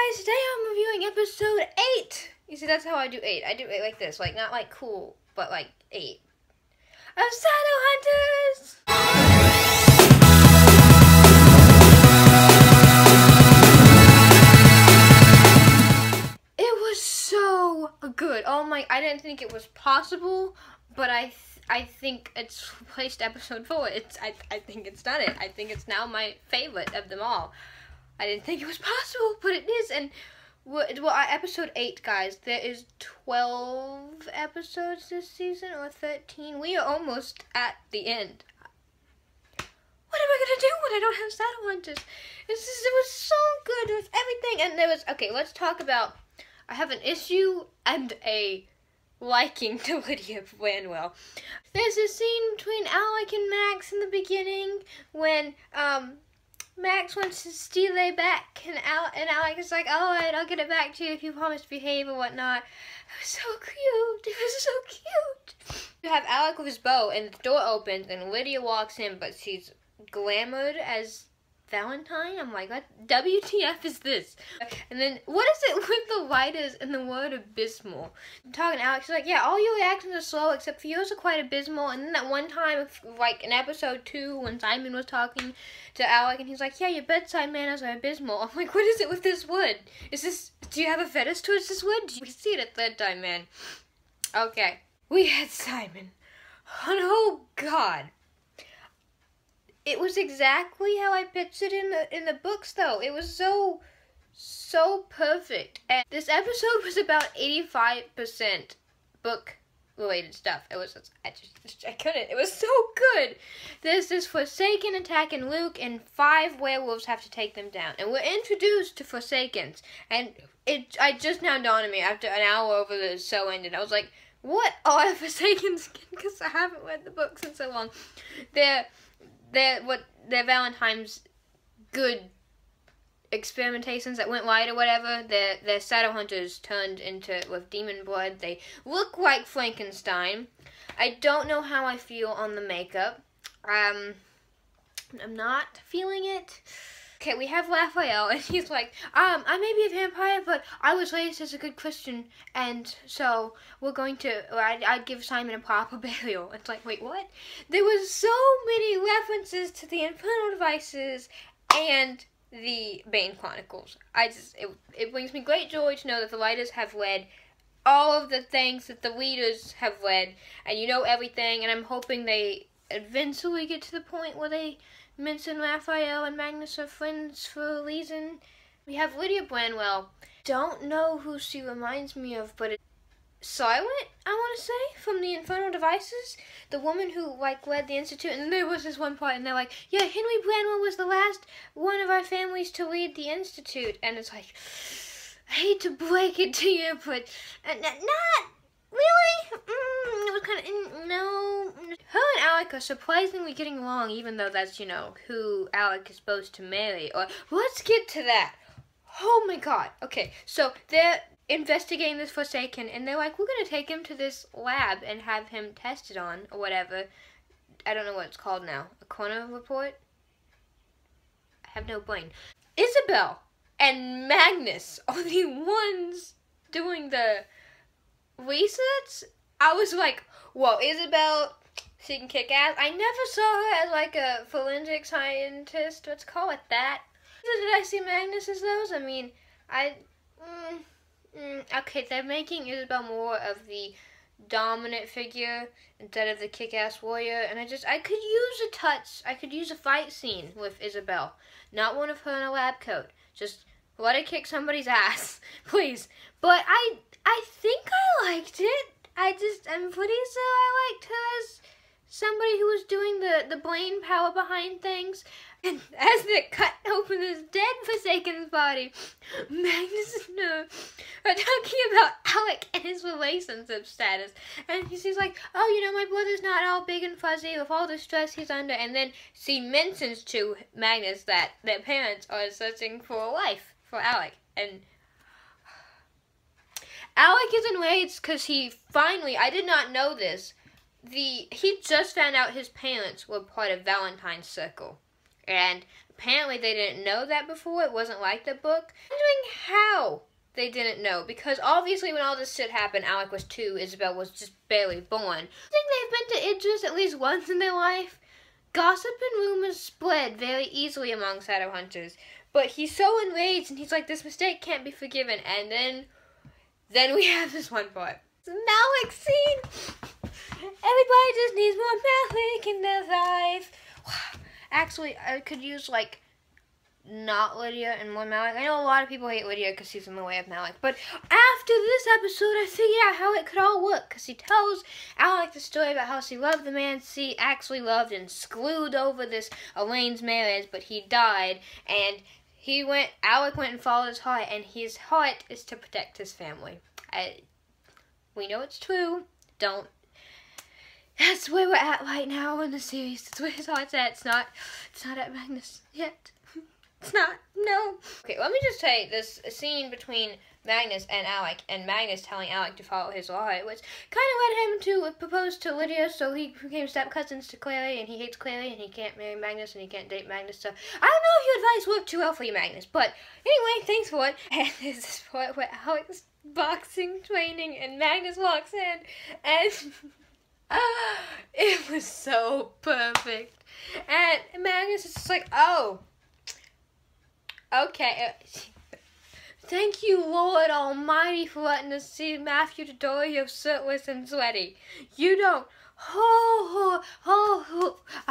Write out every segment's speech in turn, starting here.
guys, today I'm reviewing episode 8. You see, that's how I do 8. I do 8 like this, like not like cool, but like 8. Of Shadowhunters! It was so good. Oh my, I didn't think it was possible, but I think it's placed episode 4. I think it's done it. I think it's now my favorite of them all. I didn't think it was possible, but it is. And episode 8, guys. There is 12 episodes this season, or 13. We are almost at the end. What am I gonna do when I don't have Shadowhunters? It was so good with everything, and there was let's talk about. I have an issue and a liking to Lydia Branwell. There's a scene between Alec and Max in the beginning when Max wants to steal it back, and Alec is like, alright, I'll get it back to you if you promise to behave or whatnot. It was so cute. It was so cute. You have Alec with his bow, and the door opens, and Lydia walks in, but she's glamoured as Valentine. I'm like, what WTF is this? And then, what is it with the writers and the word abysmal? I'm talking to Alex, she's like, yeah, all your reactions are slow, except for yours are quite abysmal. And then that one time, like in episode 2, when Simon was talking to Alec, and he's like, yeah, your bedside manners are abysmal. I'm like, what is it with this word? Do you have a fetish towards this word? We see it a third time, man. Okay, we had Simon. And oh God. It was exactly how I pictured in the books, though. It was so perfect. And this episode was about 85% book-related stuff. I couldn't. It was so good. There's this Forsaken attacking Luke, and 5 werewolves have to take them down. And we're introduced to Forsakens. And I just now dawned on me after an hour over the show ended. I was like, what are Forsakens? Because I haven't read the books in so long. They're Valentine's good experimentations that went right or whatever. They're Shadowhunters turned into with demon blood. They look like Frankenstein. I don't know how I feel on the makeup. I'm not feeling it. Okay, we have Raphael, and he's like, I may be a vampire, but I was raised as a good Christian, and so we're going to, I'd give Simon a proper burial. It's like, wait, what? There was so many references to the Infernal Devices and the Bane Chronicles. It brings me great joy to know that the writers have read all of the things that the readers have read, and you know everything, and I'm hoping they eventually get to the point where they mention Raphael and Magnus are friends for a reason. We have Lydia Branwell. Don't know who she reminds me of, but it's Silent, I want to say, from the Infernal Devices. The woman who, led the Institute. And there was this one part, and they're like, yeah, Henry Branwell was the last one of our families to lead the Institute. And it's like, I hate to break it to you, but not really? It was kind of, no. Her and Alec are surprisingly getting along, even though that's, who Alec is supposed to marry. Or, let's get to that. Oh my God. Okay, so they're investigating this Forsaken, and they're like, we're going to take him to this lab and have him tested on, or whatever. I don't know what it's called now. A coroner report? I have no brain. Isabel and Magnus are the ones doing the research. I was like, whoa, Isabel, she can kick ass. I never saw her as a forensic scientist. Let's call it that. Did I see Magnus as those? I mean, okay, they're making Isabel more of the dominant figure instead of the kick-ass warrior, and I could use a touch. I could use a fight scene with Isabel. Not one of her in a lab coat. Just let her kick somebody's ass, please. But I think I liked it. I'm pretty sure I liked her as somebody who was doing the brain power behind things. And as they cut open this dead Forsaken's body, Magnus and her are talking about Alec and his relationship status. And she's like, oh, my brother's not all big and fuzzy with all the stress he's under. And then she mentions to Magnus that their parents are searching for a wife for Alec. And Alec is enraged because he finally, I did not know this, he just found out his parents were part of Valentine's circle. And apparently they didn't know that before. It wasn't like the book. I'm wondering how they didn't know, because obviously when all this shit happened, Alec was 2, Isabel was just barely born. I think they've been to Idris at least once in their life. Gossip and rumors spread very easily among Shadowhunters, but he's so enraged and he's like, this mistake can't be forgiven, and then we have this one part. The Malik scene! Everybody just needs more Malik in their life. Actually, I could use, like, not Lydia and more Malik. I know a lot of people hate Lydia because she's in the way of Malik, but after this episode, I figured out how it could all work, because she tells Alec the story about how she loved the man she actually loved and screwed over this arranged marriage, but he died, and Alec went and followed his heart, and his heart is to protect his family. We know it's true. That's where we're at right now in the series. That's where his heart's at. It's not at Magnus yet. It's not. No. Okay, let me just say this scene between Magnus and Alec, and Magnus telling Alec to follow his heart, which kind of led him to propose to Lydia, so he became step-cousins to Clary, and he hates Clary, and he can't marry Magnus, and he can't date Magnus, so I don't know if your advice worked too well for you, Magnus, but anyway, thanks for it. And there's this part where Alec's boxing training, and Magnus walks in, and it was so perfect. And Magnus is just like, oh, okay. Thank you, Lord Almighty, for letting us see Matthew Dodorio shirtless and sweaty. You don't. I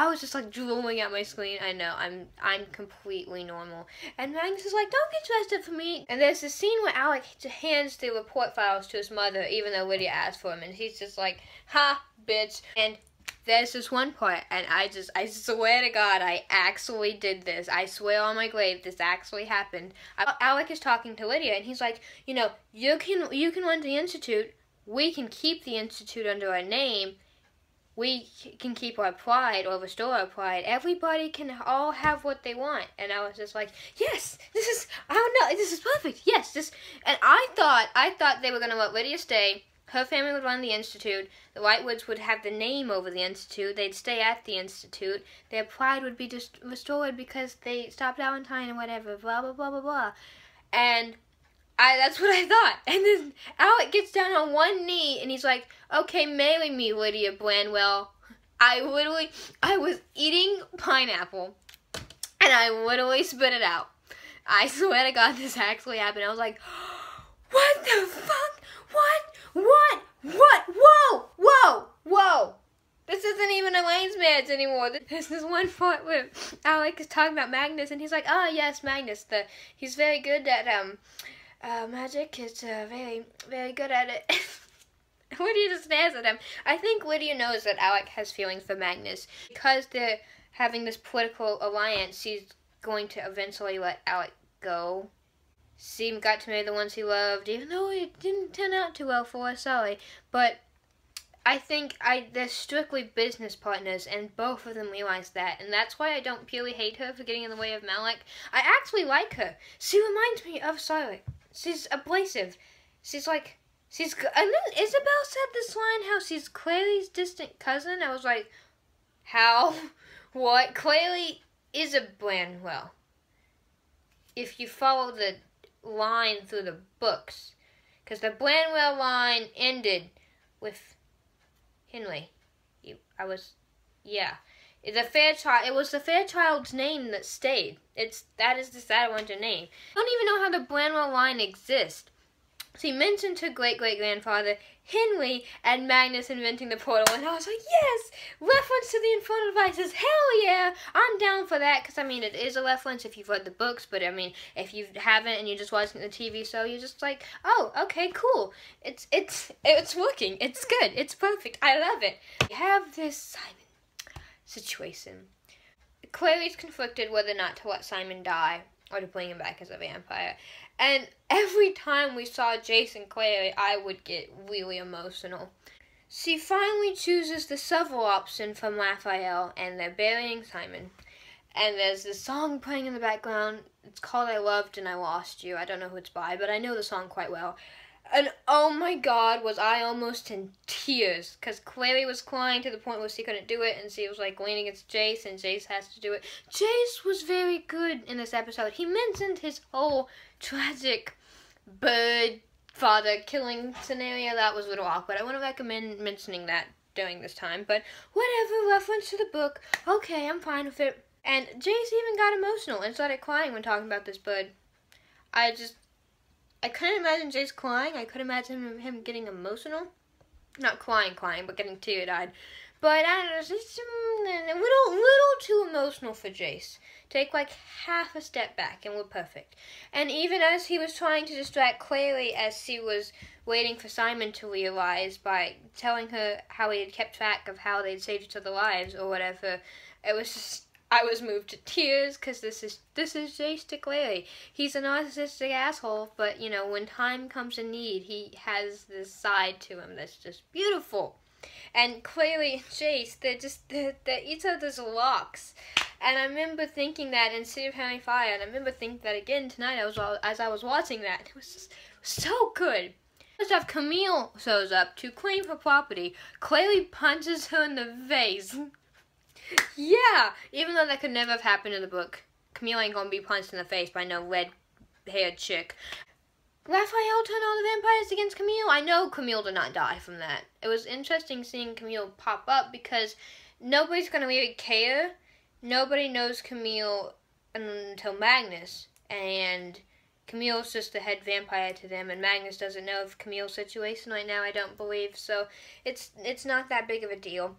was just like drooling at my screen. I know, I'm completely normal. And Magnus is like, don't get dressed up for me. And there's this scene where Alec hands the report files to his mother, even though Lydia asked for him, and he's just like, ha, bitch. And there's this one part, and I swear to God, I actually did this. I swear on my grave, this actually happened. Alec is talking to Lydia, and he's like, you know, you can run the Institute. We can keep the Institute under our name. We can keep our pride or restore our pride. Everybody can all have what they want. And I was just like, yes, this is perfect. Yes, and I thought they were going to let Lydia stay. Her family would run the Institute. The Whitewoods would have the name over the Institute. They'd stay at the Institute. Their pride would be just restored because they stopped Valentine and whatever, blah, blah, blah, blah, blah. And that's what I thought. And then Alec gets down on one knee and he's like, okay, marry me, Lydia Branwell. I was eating pineapple and I literally spit it out. I swear to God, this actually happened. I was like, what the fuck? What? Whoa. This isn't even arranged marriage anymore. There's this one part where Alec is talking about Magnus, and he's like, oh, yes, Magnus. He's very good at magic. He's very, very good at it. Lydia just stares at him. I think Lydia knows that Alec has feelings for Magnus. Because they're having this political alliance, she's going to eventually let Alec go. She got to marry the ones he loved, even though it didn't turn out too well for her, sorry. But I think they're strictly business partners, and both of them realize that. And that's why I don't purely hate her for getting in the way of Malik. I actually like her. She reminds me of Silent. She's abrasive. And then Isabel said this line, how she's Clary's distant cousin. I was like, how? What? Clary is a Branwell. If you follow the line through the books, because the Branwell line ended with Henley. It was the Fairchild. It was the Fairchild's name that stayed. That is the Shadowhunter name. I don't even know how the Branwell line exists. She mentioned her great-great-grandfather, Henry, and Magnus inventing the portal, and I was like, yes! Reference to the Infernal Devices, hell yeah! I'm down for that, because, I mean, it is a reference if you've read the books, but, I mean, if you haven't and you're just watching the TV show, you're just like, oh, okay, cool. It's working. It's good. It's perfect. I love it. We have this Simon situation. Clary's conflicted whether or not to let Simon die, or to bring him back as a vampire. And every time we saw Jason Clary, I would get really emotional. She finally chooses the civil option from Raphael, and they're burying Simon. And there's this song playing in the background. It's called I Loved and I Lost You. I don't know who it's by, but I know the song quite well. And oh my god, was I almost in tears. Because Clary was crying to the point where she couldn't do it. And she was like leaning against Jace. And Jace has to do it. Jace was very good in this episode. He mentioned his whole tragic bird father killing scenario. That was a little awkward. I wouldn't recommend mentioning that during this time. But whatever, reference to the book. Okay, I'm fine with it. And Jace even got emotional and started crying when talking about this bird. I couldn't imagine Jace crying. I could imagine him getting emotional. Not crying, but getting teary-eyed. But I don't know, it's just a little too emotional for Jace. Take like half a step back and we're perfect. And even as he was trying to distract Clary as she was waiting for Simon to realize by telling her how he had kept track of how they'd saved each other lives or whatever, it was just, I was moved to tears because this is Jace to Clary. He's a narcissistic asshole, but you know, when time comes in need, he has this side to him that's just beautiful. And Clary and Jace, they're each other's locks. And I remember thinking that in City of Hailing Fire, and I remember thinking that again tonight as I was watching that. It was just so good. First off, Camille shows up to claim her property. Clary punches her in the face. Yeah, even though that could never have happened in the book. Camille ain't gonna be punched in the face by no red-haired chick. Raphael turned all the vampires against Camille. I know Camille did not die from that. It was interesting seeing Camille pop up because nobody's gonna really care. Nobody knows Camille until Magnus, and Camille's just the head vampire to them, and Magnus doesn't know of Camille's situation right now, I don't believe, so it's not that big of a deal.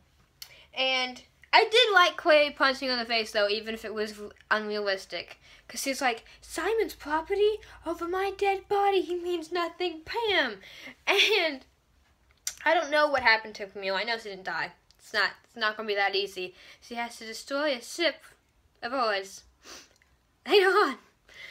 And I did like Clary punching on the face, though, even if it was unrealistic. Because he's like, Simon's property over my dead body, he means nothing, Pam. And I don't know what happened to Camille. I know she didn't die. It's not going to be that easy. She has to destroy a ship of ours. Later on.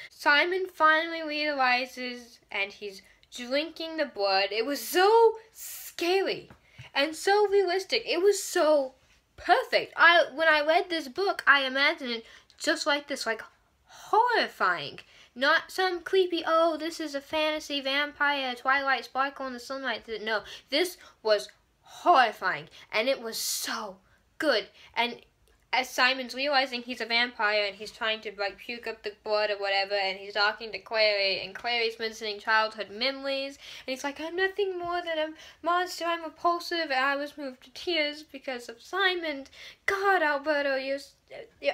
Simon finally realizes, and he's drinking the blood. It was so scary and so realistic. It was so perfect. When I read this book, I imagined it just like this, like horrifying. Not some creepy, oh, this is a fantasy vampire, Twilight sparkle in the sunlight. No, this was horrifying, and it was so good. And as Simon's realizing he's a vampire and he's trying to like puke up the blood or whatever, and he's talking to Clary, and Clary's mentioning childhood memories, and he's like, I'm nothing more than a monster, I'm repulsive, and I was moved to tears because of Simon. God, Alberto, you're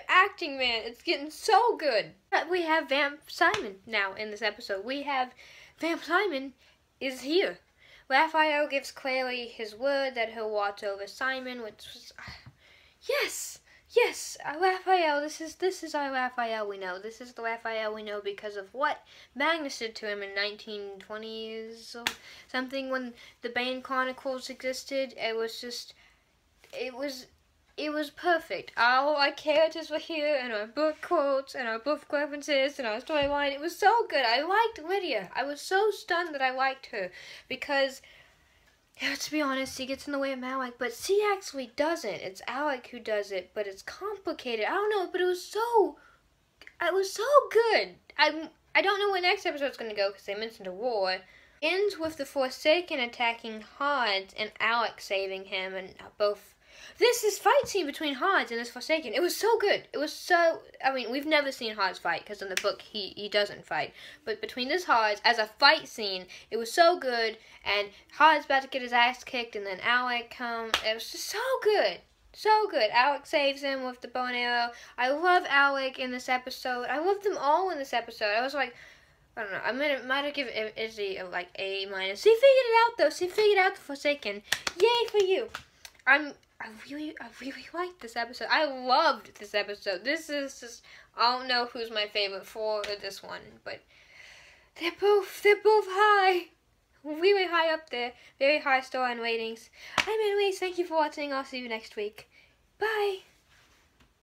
acting, man, it's getting so good. We have Vamp Simon now in this episode. We have Vamp Simon is here. Raphael gives Clary his word that he'll watch over Simon, which was, Yes, Raphael, this is our Raphael we know. This is the Raphael we know because of what Magnus did to him in 1920s or something when the Bane Chronicles existed. It was perfect. All our characters were here, and our book quotes, and our book references, and our storyline. It was so good. I liked Lydia. I was so stunned that I liked her because, to be honest, she gets in the way of Malik, but she actually doesn't. It's Alec who does it, but it's complicated. I don't know, but it was so good. I don't know where next episode's going to go because they mentioned a war. Ends with the Forsaken attacking Hodge and Alec saving him, and both. This fight scene between Hodge and this Forsaken, it was so good. It was so, I mean, we've never seen Hodge fight, because in the book, he doesn't fight. But between this Hodge, as a fight scene, it was so good, and Hodge's about to get his ass kicked, and then Alec comes, it was just so good. So good. Alec saves him with the bow and arrow. I love Alec in this episode. I love them all in this episode. I was like, I don't know, I might have given Izzy like A-. She figured it out, though. She figured out the Forsaken. Yay for you. I really liked this episode. I loved this episode. This is just, I don't know who's my favorite for this one, but they're both high. Really high up there. Very high storyline ratings. I'm Annalyse. Thank you for watching. I'll see you next week. Bye.